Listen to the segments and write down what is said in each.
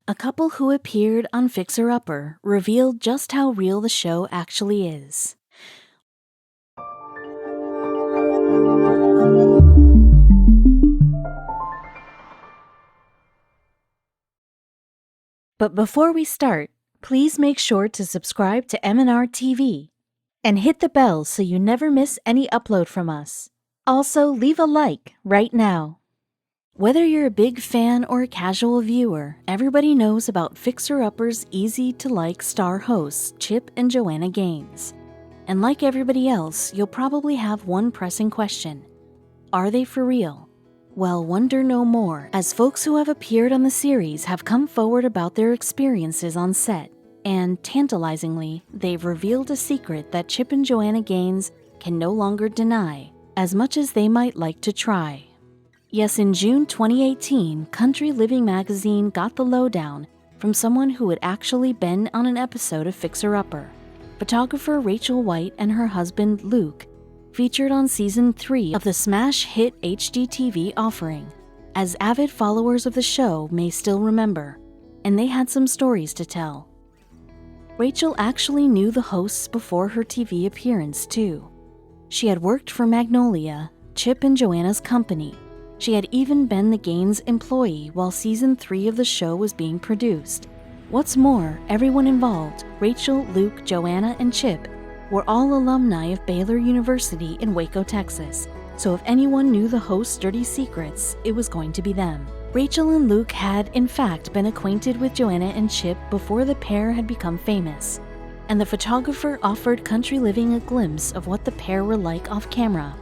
A couple who appeared on Fixer Upper revealed just how real the show actually is. But before we start, please make sure to subscribe to m&rtv and hit the bell so you never miss any upload from us. Also, leave a like right now. Whether you're a big fan or a casual viewer, everybody knows about Fixer Upper's easy-to-like star hosts, Chip and Joanna Gaines. And like everybody else, you'll probably have one pressing question. Are they for real? Well, wonder no more, as folks who have appeared on the series have come forward about their experiences on set. And tantalizingly, they've revealed a secret that Chip and Joanna Gaines can no longer deny, as much as they might like to try. Yes, in June 2018, Country Living magazine got the lowdown from someone who had actually been on an episode of Fixer Upper. Photographer Rachel White and her husband Luke featured on Season 3 of the smash hit HGTV offering, as avid followers of the show may still remember, and they had some stories to tell. Rachel actually knew the hosts before her TV appearance, too. She had worked for Magnolia, Chip and Joanna's company. She had even been the Gaines employee while Season 3 of the show was being produced. What's more, everyone involved, Rachel, Luke, Joanna, and Chip, were all alumni of Baylor University in Waco, Texas, so if anyone knew the host's dirty secrets, it was going to be them. Rachel and Luke had, in fact, been acquainted with Joanna and Chip before the pair had become famous, and the photographer offered Country Living a glimpse of what the pair were like off camera.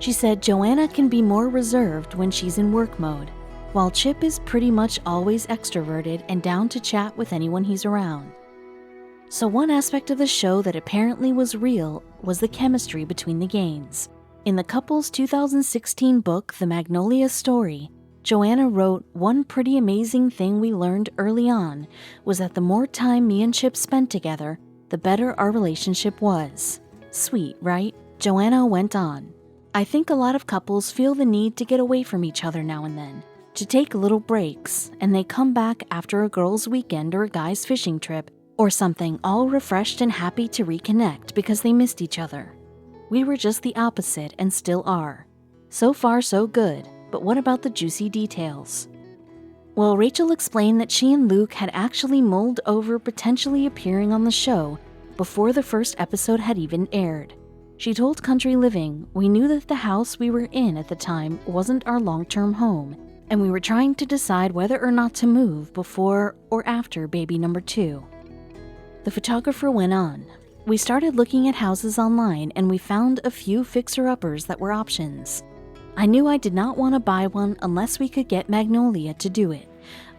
She said Joanna can be more reserved when she's in work mode, while Chip is pretty much always extroverted and down to chat with anyone he's around. So one aspect of the show that apparently was real was the chemistry between the Gaines. In the couple's 2016 book, The Magnolia Story, Joanna wrote, "One pretty amazing thing we learned early on was that the more time me and Chip spent together, the better our relationship was." Sweet, right? Joanna went on, "I think a lot of couples feel the need to get away from each other now and then, to take little breaks, and they come back after a girl's weekend or a guy's fishing trip or something all refreshed and happy to reconnect because they missed each other. We were just the opposite and still are. So far, so good, but what about the juicy details?" Well, Rachel explained that she and Luke had actually mulled over potentially appearing on the show before the first episode had even aired. She told Country Living, "We knew that the house we were in at the time wasn't our long-term home, and we were trying to decide whether or not to move before or after baby number 2. The photographer went on, "We started looking at houses online and we found a few fixer-uppers that were options. I knew I did not want to buy one unless we could get Magnolia to do it.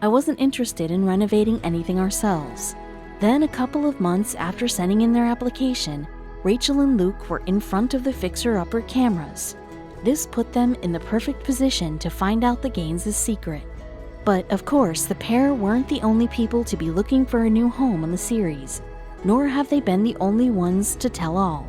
I wasn't interested in renovating anything ourselves." Then a couple of months after sending in their application, Rachel and Luke were in front of the fixer-upper cameras. This put them in the perfect position to find out the Gaines' secret. But, of course, the pair weren't the only people to be looking for a new home on the series, nor have they been the only ones to tell all.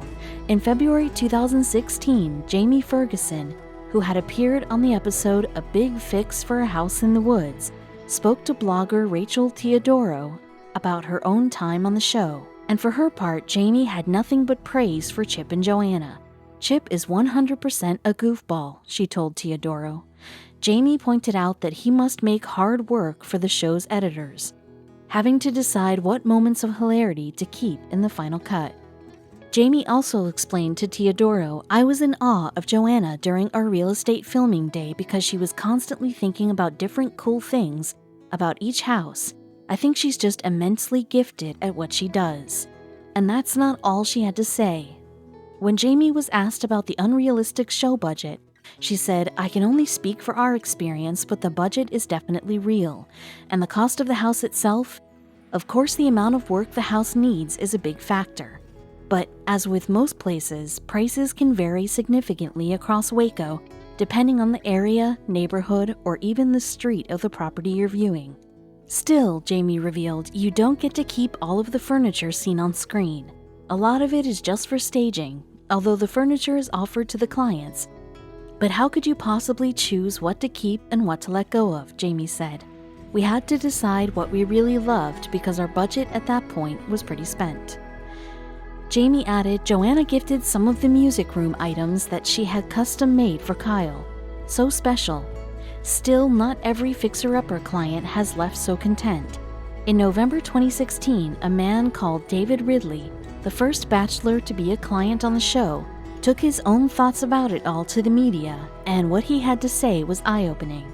In February 2016, Jamie Ferguson, who had appeared on the episode A Big Fix for a House in the Woods, spoke to blogger Rachel Teodoro about her own time on the show. And for her part, Jamie had nothing but praise for Chip and Joanna. "Chip is 100% a goofball," she told Teodoro. Jamie pointed out that he must make hard work for the show's editors, having to decide what moments of hilarity to keep in the final cut. Jamie also explained to Teodoro, "I was in awe of Joanna during our real estate filming day because she was constantly thinking about different cool things about each house. I think she's just immensely gifted at what she does." And that's not all she had to say. When Jamie was asked about the unrealistic show budget, she said, "I can only speak for our experience, but the budget is definitely real. And the cost of the house itself? Of course, the amount of work the house needs is a big factor. But as with most places, prices can vary significantly across Waco, depending on the area, neighborhood, or even the street of the property you're viewing. Still," Jamie revealed, "you don't get to keep all of the furniture seen on screen. A lot of it is just for staging, although the furniture is offered to the clients. But how could you possibly choose what to keep and what to let go of?" Jamie said. We had to decide what we really loved because our budget at that point was pretty spent. Jamie added, Joanna gifted some of the music room items that she had custom made for Kyle. So special. Still, not every fixer-upper client has left so content. In November 2016, a man called David Ridley, the first bachelor to be a client on the show, took his own thoughts about it all to the media, and what he had to say was eye-opening.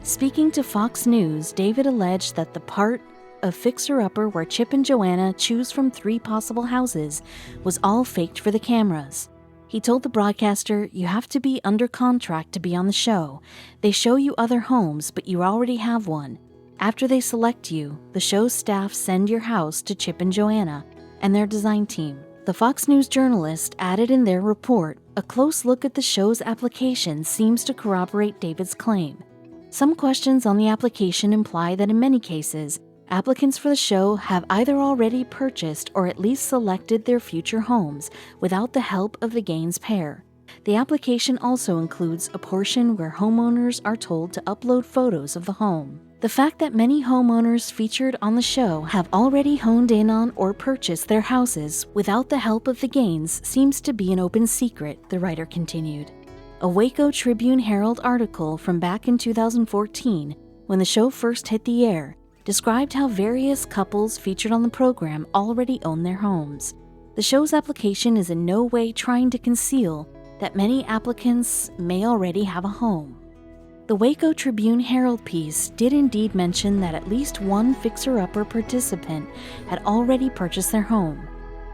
Speaking to Fox News, David alleged that the part of Fixer-Upper where Chip and Joanna choose from 3 possible houses was all faked for the cameras. He told the broadcaster, you have to be under contract to be on the show. They show you other homes, but you already have one. After they select you, the show staff send your house to Chip and Joanna and their design team. The Fox News journalist added in their report, a close look at the show's application seems to corroborate David's claim. Some questions on the application imply that in many cases, applicants for the show have either already purchased or at least selected their future homes without the help of the Gaines pair. The application also includes a portion where homeowners are told to upload photos of the home. The fact that many homeowners featured on the show have already honed in on or purchased their houses without the help of the Gaines seems to be an open secret, the writer continued. A Waco Tribune-Herald article from back in 2014, when the show first hit the air, described how various couples featured on the program already own their homes. The show's application is in no way trying to conceal that many applicants may already have a home. The Waco Tribune-Herald piece did indeed mention that at least one fixer-upper participant had already purchased their home.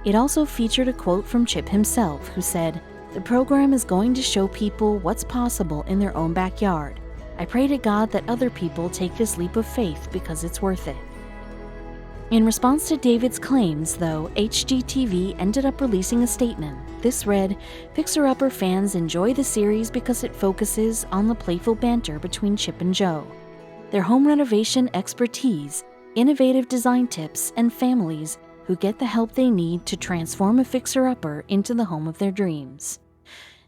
It also featured a quote from Chip himself, who said, "The program is going to show people what's possible in their own backyard. I pray to God that other people take this leap of faith because it's worth it." In response to David's claims, though, HGTV ended up releasing a statement. This read, Fixer-Upper fans enjoy the series because it focuses on the playful banter between Chip and Jo, their home renovation expertise, innovative design tips, and families who get the help they need to transform a fixer-upper into the home of their dreams.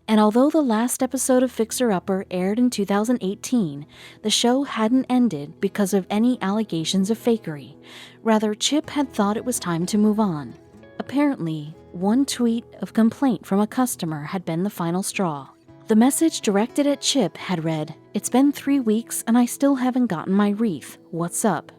And although the last episode of Fixer-Upper aired in 2018, the show hadn't ended because of any allegations of fakery. Rather, Chip had thought it was time to move on. Apparently, one tweet of complaint from a customer had been the final straw. The message directed at Chip had read, "It's been 3 weeks and I still haven't gotten my wreath. What's up?"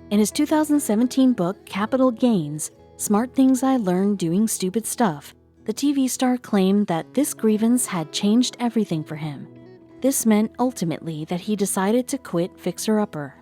In his 2017 book, Capital Gains, Smart Things I Learned Doing Stupid Stuff, the TV star claimed that this grievance had changed everything for him. This meant ultimately that he decided to quit Fixer-Upper.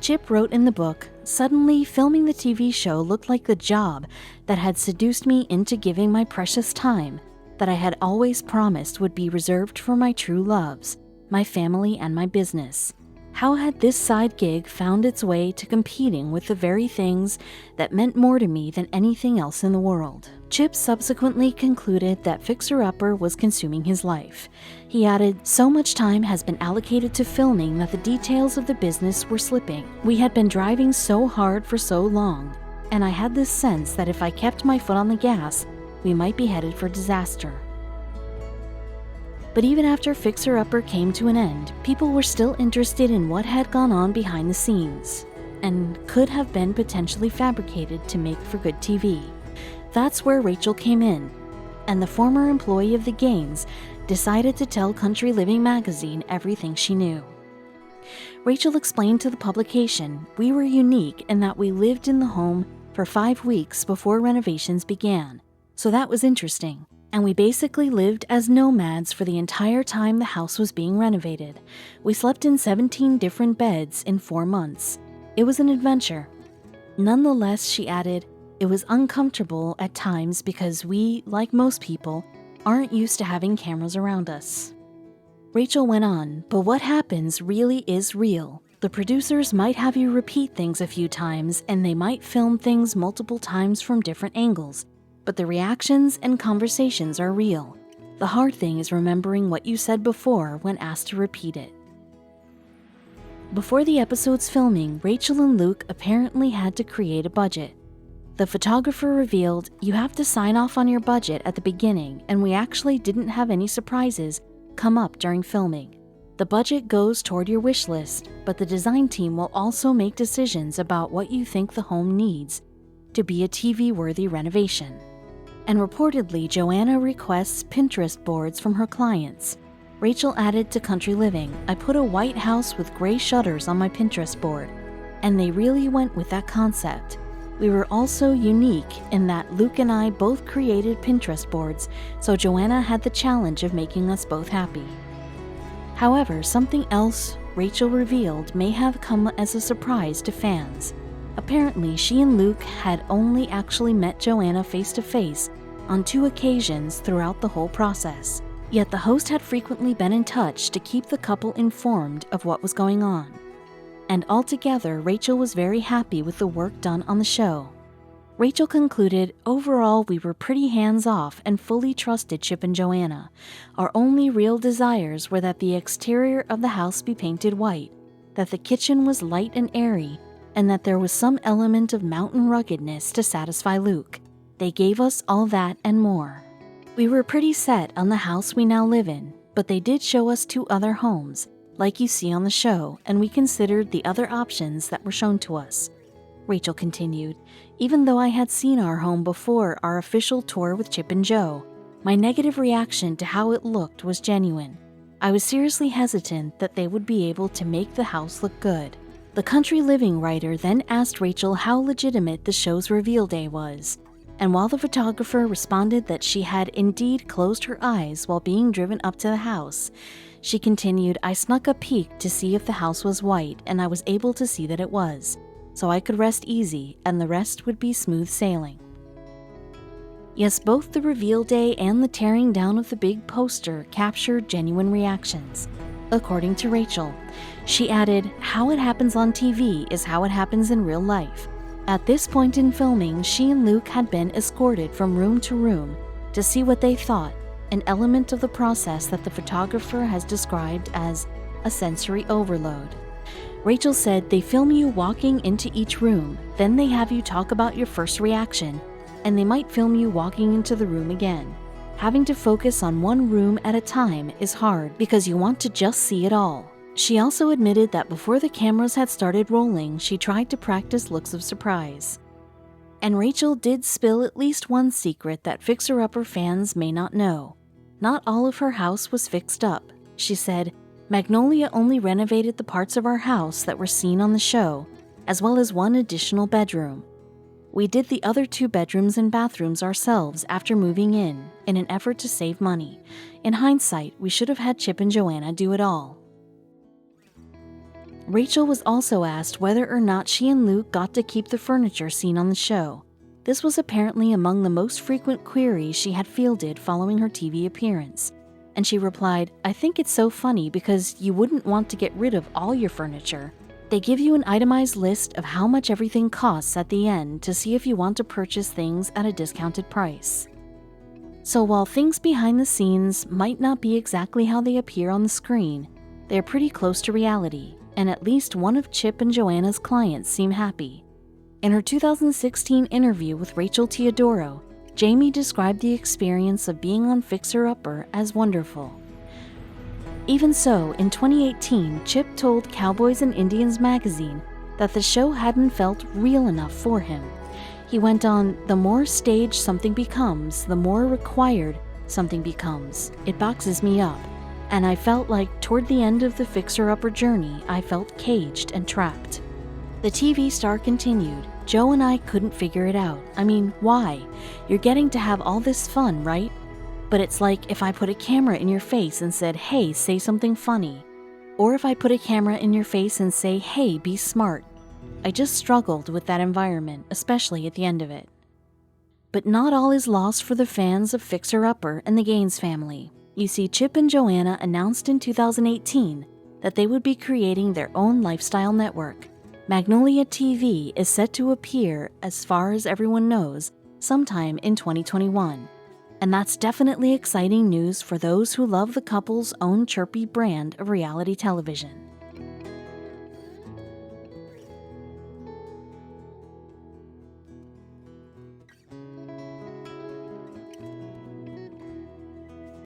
Chip wrote in the book, "Suddenly, filming the TV show looked like the job that had seduced me into giving my precious time that I had always promised would be reserved for my true loves, my family, and my business. How had this side gig found its way to competing with the very things that meant more to me than anything else in the world?" Chip subsequently concluded that Fixer-Upper was consuming his life. He added, "So much time has been allocated to filming that the details of the business were slipping. We had been driving so hard for so long, and I had this sense that if I kept my foot on the gas, we might be headed for disaster." But even after Fixer-Upper came to an end, people were still interested in what had gone on behind the scenes, and could have been potentially fabricated to make for good TV. That's where Rachel came in, and the former employee of the Gaines decided to tell Country Living magazine everything she knew. Rachel explained to the publication, "We were unique in that we lived in the home for 5 weeks before renovations began, so that was interesting. And we basically lived as nomads for the entire time the house was being renovated. We slept in 17 different beds in 4 months. It was an adventure." Nonetheless, she added, "It was uncomfortable at times because we, like most people, aren't used to having cameras around us." Rachel went on, "But what happens really is real. The producers might have you repeat things a few times, and they might film things multiple times from different angles. But the reactions and conversations are real. The hard thing is remembering what you said before when asked to repeat it." Before the episode's filming, Rachel and Luke apparently had to create a budget. The photographer revealed, "You have to sign off on your budget at the beginning, and we actually didn't have any surprises come up during filming. The budget goes toward your wish list, but the design team will also make decisions about what you think the home needs to be a TV-worthy renovation. And reportedly, Joanna requests Pinterest boards from her clients. Rachel added to Country Living, "I put a white house with gray shutters on my Pinterest board, and they really went with that concept. We were also unique in that Luke and I both created Pinterest boards, so Joanna had the challenge of making us both happy." However, something else Rachel revealed may have come as a surprise to fans. Apparently, she and Luke had only actually met Joanna face-to-face on 2 occasions throughout the whole process. Yet the host had frequently been in touch to keep the couple informed of what was going on. And altogether, Rachel was very happy with the work done on the show. Rachel concluded, "Overall, we were pretty hands-off and fully trusted Chip and Joanna. Our only real desires were that the exterior of the house be painted white, that the kitchen was light and airy, and that there was some element of mountain ruggedness to satisfy Luke. They gave us all that and more. We were pretty set on the house we now live in, but they did show us 2 other homes, like you see on the show, and we considered the other options that were shown to us." Rachel continued, "Even though I had seen our home before our official tour with Chip and Jo, my negative reaction to how it looked was genuine. I was seriously hesitant that they would be able to make the house look good." The Country Living writer then asked Rachel how legitimate the show's reveal day was, and while the photographer responded that she had indeed closed her eyes while being driven up to the house, she continued, "I snuck a peek to see if the house was white, and I was able to see that it was, so I could rest easy and the rest would be smooth sailing." Yes, both the reveal day and the tearing down of the big poster captured genuine reactions. According to Rachel, she added, "How it happens on TV is how it happens in real life. At this point in filming, she and Luke had been escorted from room to room to see what they thought, an element of the process that the photographer has described as a sensory overload." Rachel said, "They film you walking into each room, then they have you talk about your first reaction, and they might film you walking into the room again. Having to focus on one room at a time is hard because you want to just see it all." She also admitted that before the cameras had started rolling, she tried to practice looks of surprise. And Rachel did spill at least one secret that Fixer Upper fans may not know. Not all of her house was fixed up. She said, "Magnolia only renovated the parts of our house that were seen on the show, as well as 1 additional bedroom. We did the other 2 bedrooms and bathrooms ourselves after moving in an effort to save money. In hindsight, we should have had Chip and Joanna do it all." Rachel was also asked whether or not she and Luke got to keep the furniture seen on the show. This was apparently among the most frequent queries she had fielded following her TV appearance. And she replied, "I think it's so funny because you wouldn't want to get rid of all your furniture. They give you an itemized list of how much everything costs at the end to see if you want to purchase things at a discounted price." So while things behind the scenes might not be exactly how they appear on the screen, they're pretty close to reality, and at least one of Chip and Joanna's clients seem happy. In her 2016 interview with Rachel Teodoro, Jamie described the experience of being on Fixer Upper as wonderful. Even so, in 2018, Chip told Cowboys and Indians magazine that the show hadn't felt real enough for him. He went on, "The more staged something becomes, the more required something becomes. It boxes me up. And I felt like toward the end of the Fixer Upper journey, I felt caged and trapped." The TV star continued, "Joe and I couldn't figure it out. I mean, why? You're getting to have all this fun, right? But it's like if I put a camera in your face and said, 'Hey, say something funny.' Or if I put a camera in your face and say, 'Hey, be smart.' I just struggled with that environment, especially at the end of it." But not all is lost for the fans of Fixer Upper and the Gaines family. You see, Chip and Joanna announced in 2018 that they would be creating their own lifestyle network. Magnolia TV is set to appear, as far as everyone knows, sometime in 2021. And that's definitely exciting news for those who love the couple's own chirpy brand of reality television.